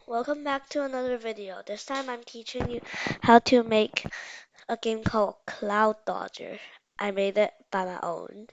Welcome back to another video. This time I'm teaching you how to make a game called Cloud Dodger. I made it by my own.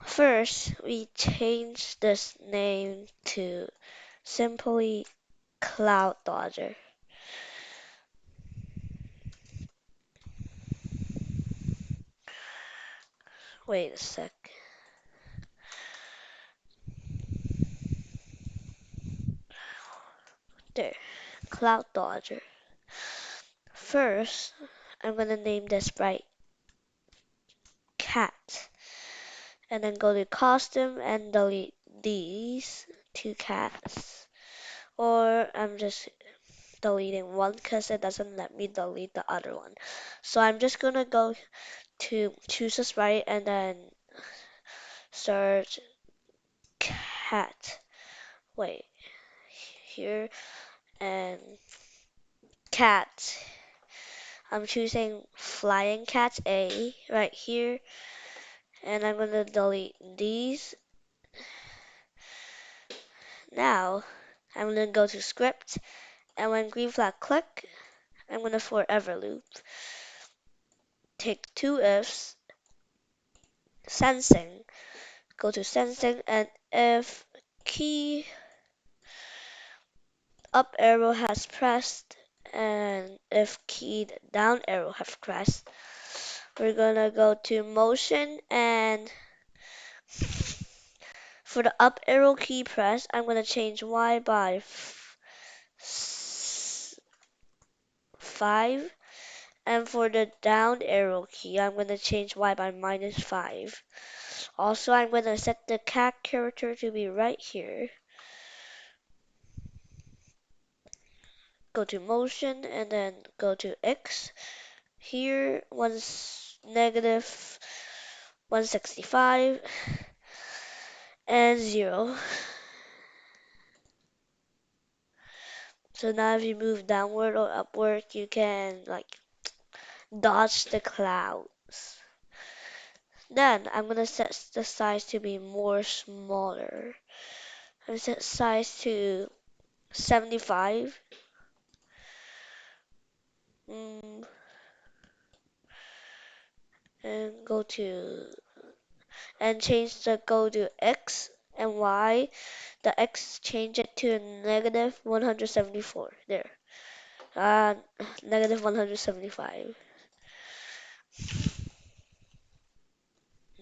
First, we change this name to simply Cloud Dodger. Wait a sec. There, Cloud Dodger. First, I'm gonna name this sprite Cat, and then go to Costume and delete these two cats. Or I'm just deleting one because it doesn't let me delete the other one. So I'm just gonna go to choose a sprite and then search cat. Wait, here and cat. I'm choosing flying cat A right here, and I'm gonna delete these. Now I'm gonna go to script, and when green flag click, I'm gonna forever loop. Take two ifs, sensing. Go to sensing, and if key up arrow has pressed and if keyed down arrow have pressed, we're gonna go to motion, and for the up arrow key press, I'm gonna change Y by 5, and for the down arrow key, I'm gonna change Y by -5. Also, I'm gonna set the cat character to be right here. Go to motion and then go to X. Here, one's negative 165 and 0. So now if you move downward or upward, you can like dodge the clouds. Then I'm gonna set the size to be more smaller. I'm gonna set size to 75. Mm, and go to and change the go to X and Y. The X change it to negative 174. There. Uh, negative 175.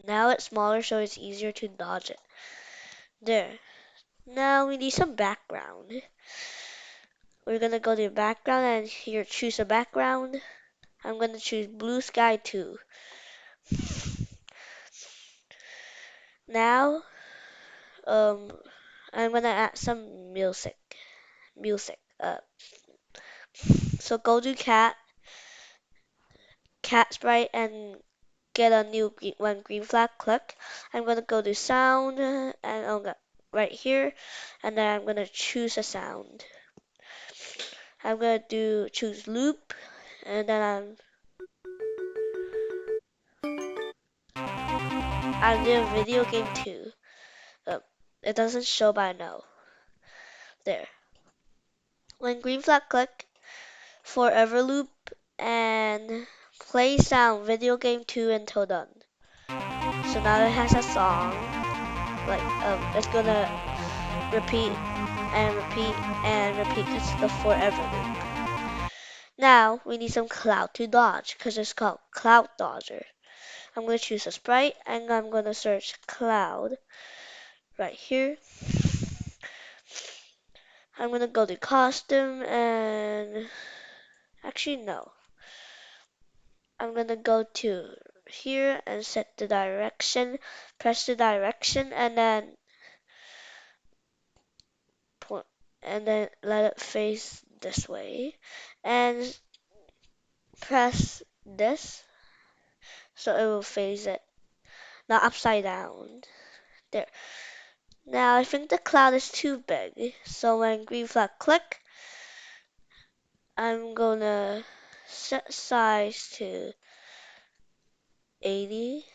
Now it's smaller, so it's easier to dodge it. There. Now we need some background. We're gonna go to background and here choose a background. I'm gonna choose blue sky 2. Now, um, I'm gonna add some music. Music. So go to cat sprite, and get a new when green flag click. I'm gonna go to sound and I'm gonna right here, and then I'm gonna choose a sound. I'm gonna choose loop, and then I'm doing video game 2. Uh, it doesn't show, but I know. There. When green flag click, forever loop and play sound video game 2 until done. So now it has a song. Like it's gonna repeat and repeat and repeat because it's the forever loop. Now we need some cloud to dodge because it's called Cloud Dodger. I'm going to choose a sprite and I'm going to search cloud right here. I'm going to go to costume and actually no. I'm going to go to here and set the direction, press the direction and then point and then let it face this way and press this so it will face it, not upside down. There. Now I think the cloud is too big, so when green flag click, I'm gonna set size to 80,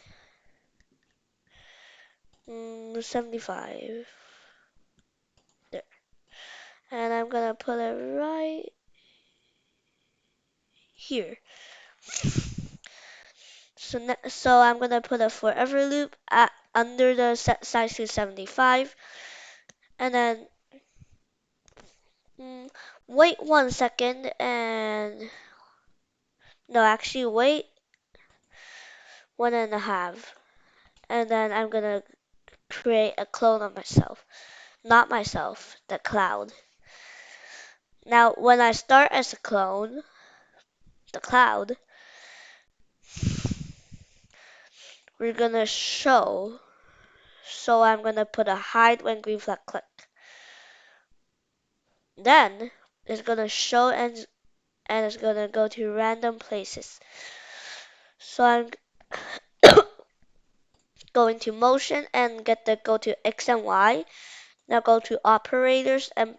75, there. And I'm gonna put it right here. So I'm gonna put a forever loop at under the set size to 75, and then mm, wait 1 second, and no, actually wait 1.5, and then I'm gonna create a clone of myself, not myself, the cloud. Now, when I start as a clone, the cloud, we're gonna show. So I'm gonna put a hide when green flag click. Then it's gonna show and it's gonna go to random places. So I'm going to motion and go to X and Y. Now go to operators and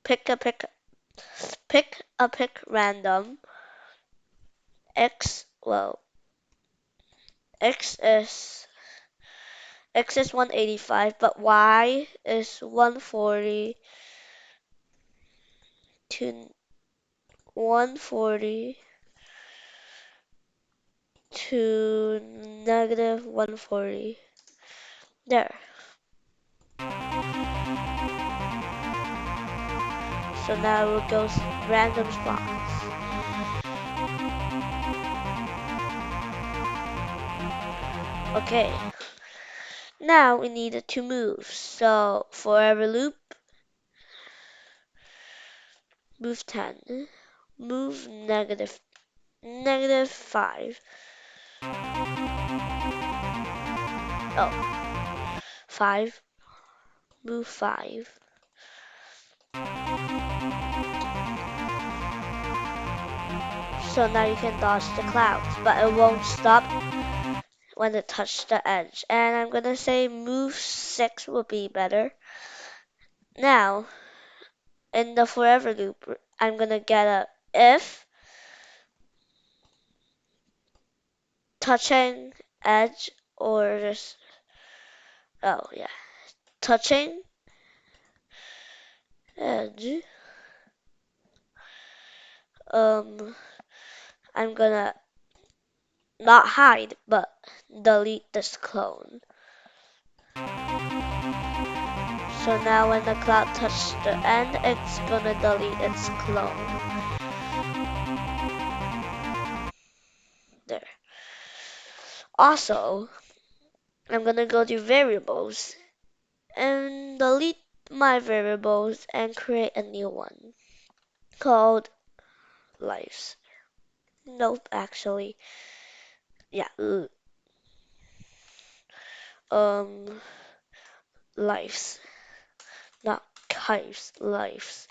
pick random. X, well, X is X is 185, but Y is 140 to 140 to negative 140. There. So now it goes random spawns. Okay. Now we need to move. So forever loop, move 10, move negative 5. Oh, 5, move 5. So now you can dodge the clouds, but it won't stop when it touches the edge. And I'm gonna say move 6 would be better. Now, in the forever loop, I'm gonna get a if touching edge or just, oh yeah, touching edge. Um, I'm gonna not hide, but delete this clone. So now when the cloud touches the end, it's gonna delete its clone. There. Also, I'm gonna go to variables and delete my variables and create a new one called lives. Nope, actually. Yeah. Um, lives. Not hives, lives.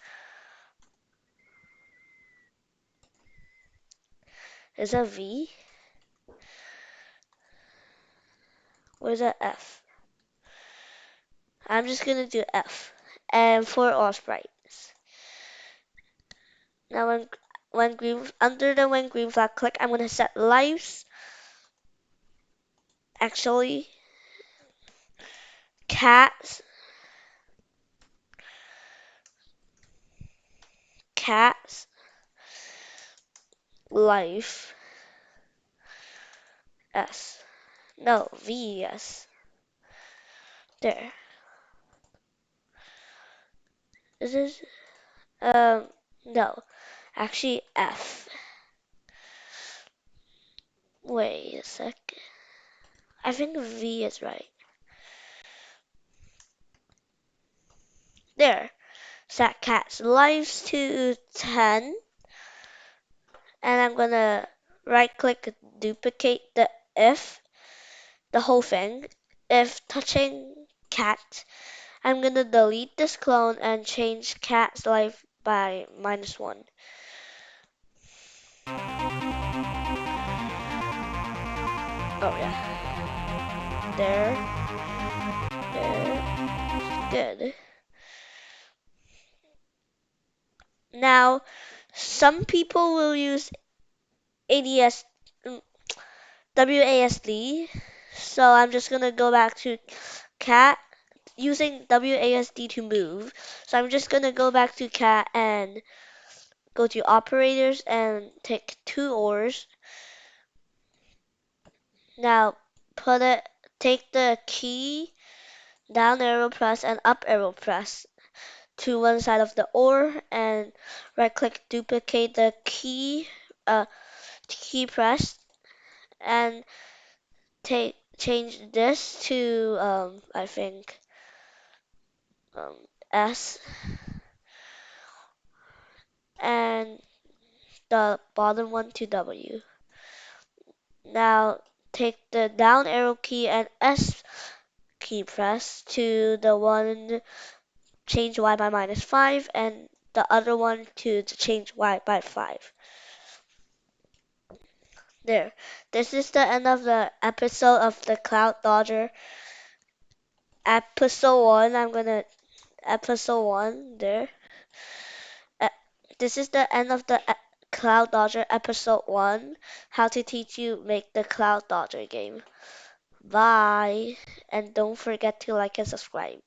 Is that V? Where's that F? I'm just gonna do F. And for all sprites. Now when green flag click, I'm gonna set lives. Actually, cats, cats, life, S. No, V, S. There. Is this, no. Actually, F. Wait a sec. I think V is right. There. Set cat's lives to 10. And I'm gonna right click duplicate the if, the whole thing. If touching cat, I'm gonna delete this clone and change cat's life by -1. Oh yeah. There. Good. Now, some people will use ADS, mm, WASD. So I'm just gonna go back to cat using WASD to move. So I'm just gonna go back to cat and go to operators and take two ores. Now put it, take the key, down arrow press and up arrow press to one side of the ore and right click duplicate the key press and change this to I think um, S and the bottom one to W. Now take the down arrow key and S key press to the one change Y by -5 and the other one to change Y by 5. There. This is the end of the episode of the Cloud Dodger. Episode 1. I'm gonna episode 1 there. Uh, this is the end of the Cloud Dodger episode 1. How to teach you make the Cloud Dodger game. Bye. And don't forget to like and subscribe.